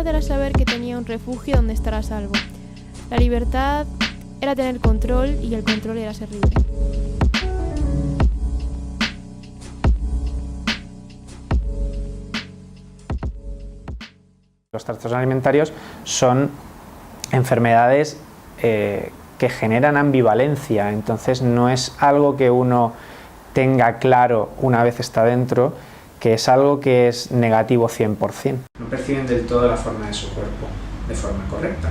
libertad era saber que tenía un refugio donde estar a salvo. La libertad era tener control y el control era ser libre. Los trastornos alimentarios son enfermedades que generan ambivalencia, entonces no es algo que uno tenga claro una vez está dentro, que es algo que es negativo 100%. No perciben del todo la forma de su cuerpo de forma correcta,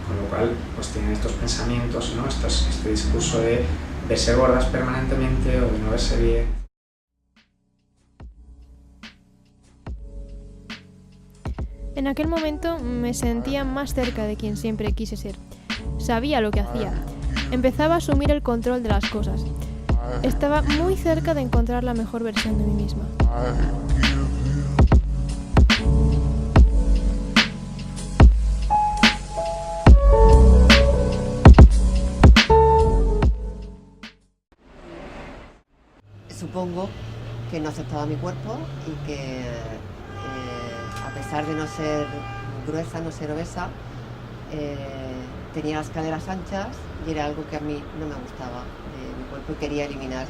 con lo cual pues tienen estos pensamientos, ¿no? Este discurso de verse gordas permanentemente o de no verse bien. En aquel momento me sentía más cerca de quien siempre quise ser. Sabía lo que hacía. Empezaba a asumir el control de las cosas. Estaba muy cerca de encontrar la mejor versión de mí misma. Supongo que no aceptaba mi cuerpo y que a pesar de no ser gruesa, no ser obesa, tenía las caderas anchas y era algo que a mí no me gustaba de mi cuerpo y quería eliminar.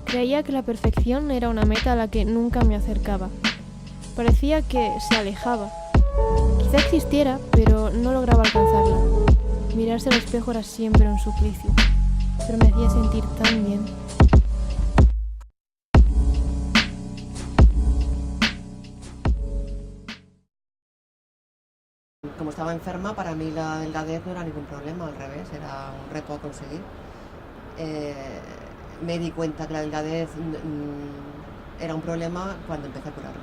Creía que la perfección era una meta a la que nunca me acercaba. Parecía que se alejaba. Quizá existiera, pero no lograba alcanzarla. Mirarse al espejo era siempre un suplicio, pero me hacía sentir tan bien. Como estaba enferma, para mí la delgadez no era ningún problema, al revés, era un reto a conseguir. Me di cuenta que la delgadez era un problema cuando empecé a curarme.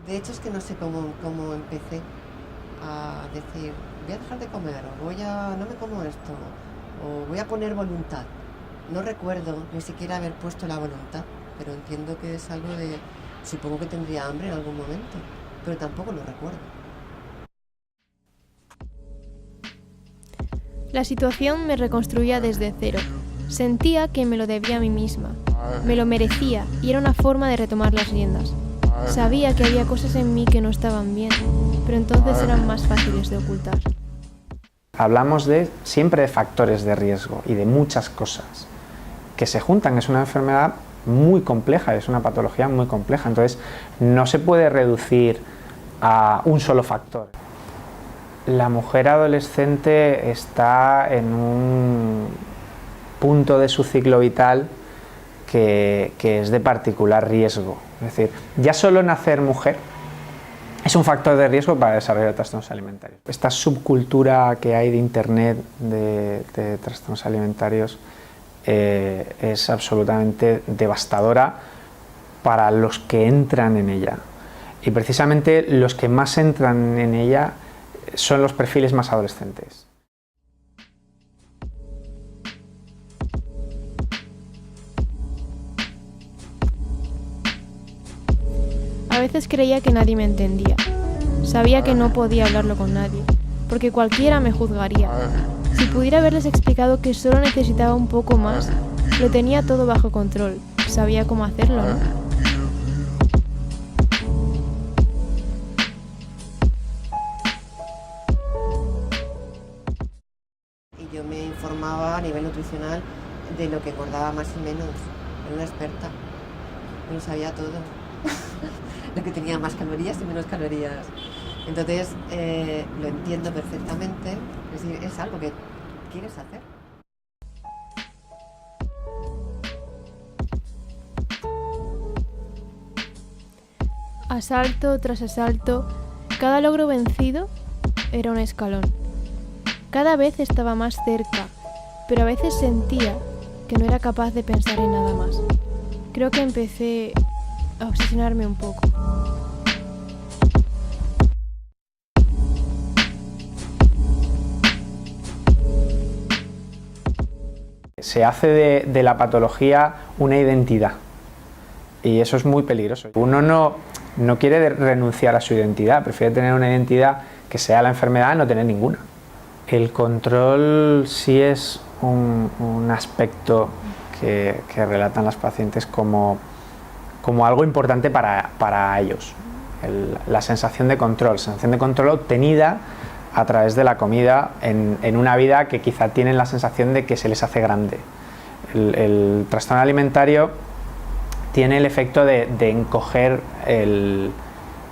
De hecho, es que no sé cómo empecé a decir, voy a dejar de comer, o no me como esto, o voy a poner voluntad. No recuerdo ni siquiera haber puesto la voluntad, pero entiendo que es algo de, supongo que tendría hambre en algún momento, pero tampoco lo recuerdo. La situación me reconstruía desde cero. Sentía que me lo debía a mí misma. Me lo merecía y era una forma de retomar las riendas. Sabía que había cosas en mí que no estaban bien, pero entonces eran más fáciles de ocultar. Hablamos siempre de factores de riesgo y de muchas cosas que se juntan. Es una enfermedad muy compleja, es una patología muy compleja, entonces no se puede reducir a un solo factor. La mujer adolescente está en un punto de su ciclo vital que es de particular riesgo. Es decir, ya solo nacer mujer es un factor de riesgo para desarrollar trastornos alimentarios. Esta subcultura que hay de internet de trastornos alimentarios es absolutamente devastadora para los que entran en ella. Y precisamente los que más entran en ella son los perfiles más adolescentes. A veces creía que nadie me entendía. Sabía que no podía hablarlo con nadie, porque cualquiera me juzgaría. Si pudiera haberles explicado que solo necesitaba un poco más, lo tenía todo bajo control. Sabía cómo hacerlo, ¿no? Yo me informaba a nivel nutricional de lo que engordaba más y menos. Era una experta, me lo sabía todo. Lo que tenía más calorías y menos calorías. Entonces lo entiendo perfectamente, es decir, es algo que quieres hacer. Asalto tras asalto, cada logro vencido era un escalón. Cada vez estaba más cerca, pero a veces sentía que no era capaz de pensar en nada más. Creo que empecé a obsesionarme un poco. Se hace de la patología una identidad y eso es muy peligroso. Uno no quiere renunciar a su identidad, prefiere tener una identidad que sea la enfermedad, no tener ninguna. El control sí es un aspecto que relatan las pacientes como como algo importante para ellos. La sensación de control obtenida a través de la comida en una vida que quizá tienen la sensación de que se les hace grande. El trastorno alimentario tiene el efecto de encoger de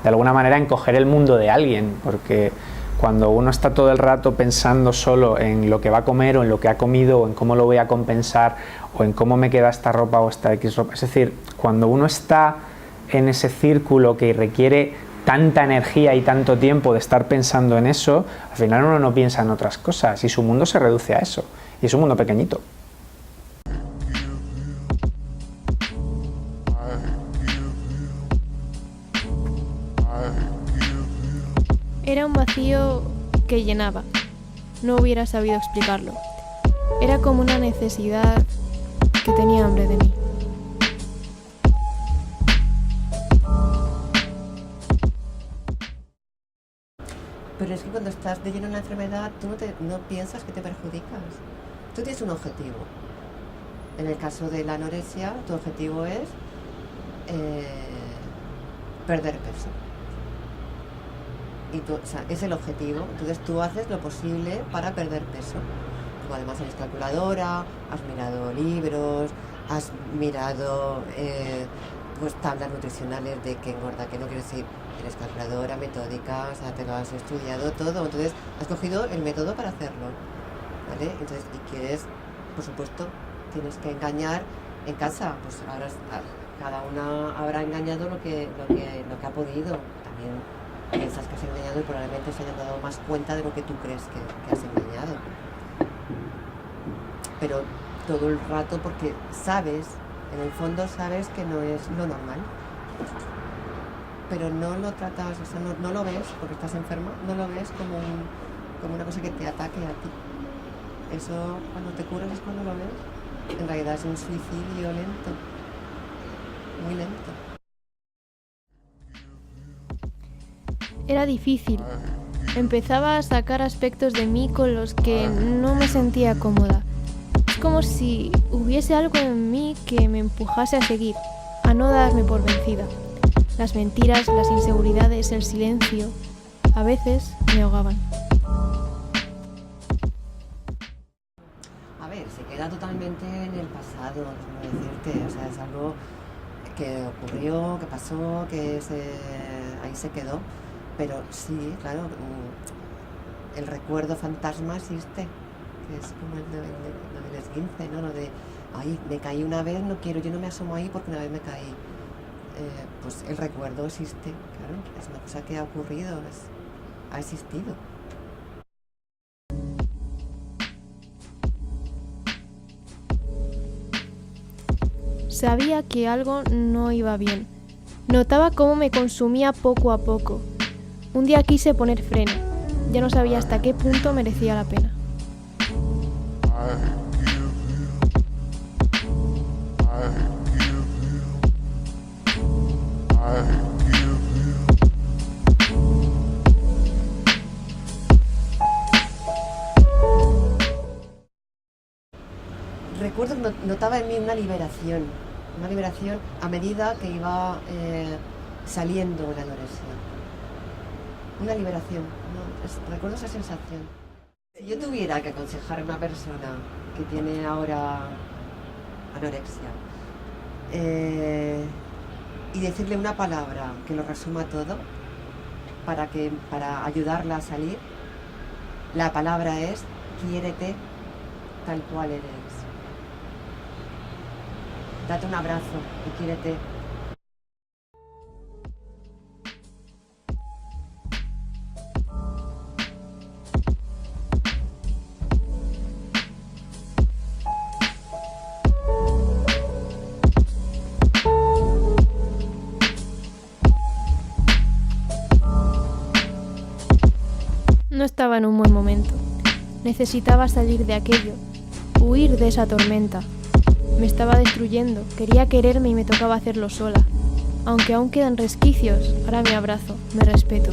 alguna manera encoger el mundo de alguien, porque cuando uno está todo el rato pensando solo en lo que va a comer o en lo que ha comido o en cómo lo voy a compensar o en cómo me queda esta ropa o esta X ropa, es decir, cuando uno está en ese círculo que requiere tanta energía y tanto tiempo de estar pensando en eso, al final uno no piensa en otras cosas y su mundo se reduce a eso, y es un mundo pequeñito. Era un vacío que llenaba. No hubiera sabido explicarlo. Era como una necesidad que tenía hambre de mí. Pero es que cuando estás de lleno en la enfermedad, tú no piensas que te perjudicas. Tú tienes un objetivo. En el caso de la anorexia, tu objetivo es perder peso. Y es el objetivo. Entonces tú haces lo posible para perder peso. Tú además eres calculadora, has mirado libros, has mirado pues tablas nutricionales de qué engorda, qué no, quiero decir, eres calculadora, metódica, o sea, te lo has estudiado todo, entonces has cogido el método para hacerlo, ¿vale? Entonces, y quieres, por supuesto, tienes que engañar en casa, pues ahora cada una habrá engañado lo que ha podido, también piensas que has engañado y probablemente se hayan dado más cuenta de lo que tú crees que has engañado, pero todo el rato porque sabes, en el fondo sabes que no es lo normal, pero no lo tratas, o sea, no lo ves porque estás enferma, no lo ves como una cosa que te ataque a ti. Eso, cuando te curas es cuando lo ves. En realidad es un suicidio lento, muy lento. Era difícil. Empezaba a sacar aspectos de mí con los que no me sentía cómoda. Es como si hubiese algo en mí que me empujase a seguir, a no darme por vencida. Las mentiras, las inseguridades, el silencio, a veces me ahogaban. A ver, se queda totalmente en el pasado, no decirte, o sea, es algo que ocurrió, que pasó, ahí se quedó, pero sí, claro, el recuerdo fantasma existe, que es como el del esguince, ¿no? Lo de, ay, me caí una vez, no quiero, yo no me asomo ahí porque una vez me caí. Pues el recuerdo existe, claro, es una cosa que ha ocurrido, ha existido. Sabía que algo no iba bien. Notaba cómo me consumía poco a poco. Un día quise poner freno. Ya no sabía hasta qué punto merecía la pena. Recuerdo que notaba en mí una liberación a medida que iba saliendo la anorexia. Una liberación, ¿no? Recuerdo esa sensación. Si yo tuviera que aconsejar a una persona que tiene ahora anorexia y decirle una palabra que lo resuma todo para ayudarla a salir, la palabra es quiérete tal cual eres. Date un abrazo y quiérete. No estaba en un buen momento. Necesitaba salir de aquello, huir de esa tormenta. Me estaba destruyendo, quería quererme y me tocaba hacerlo sola. Aunque aún quedan resquicios, ahora me abrazo, me respeto.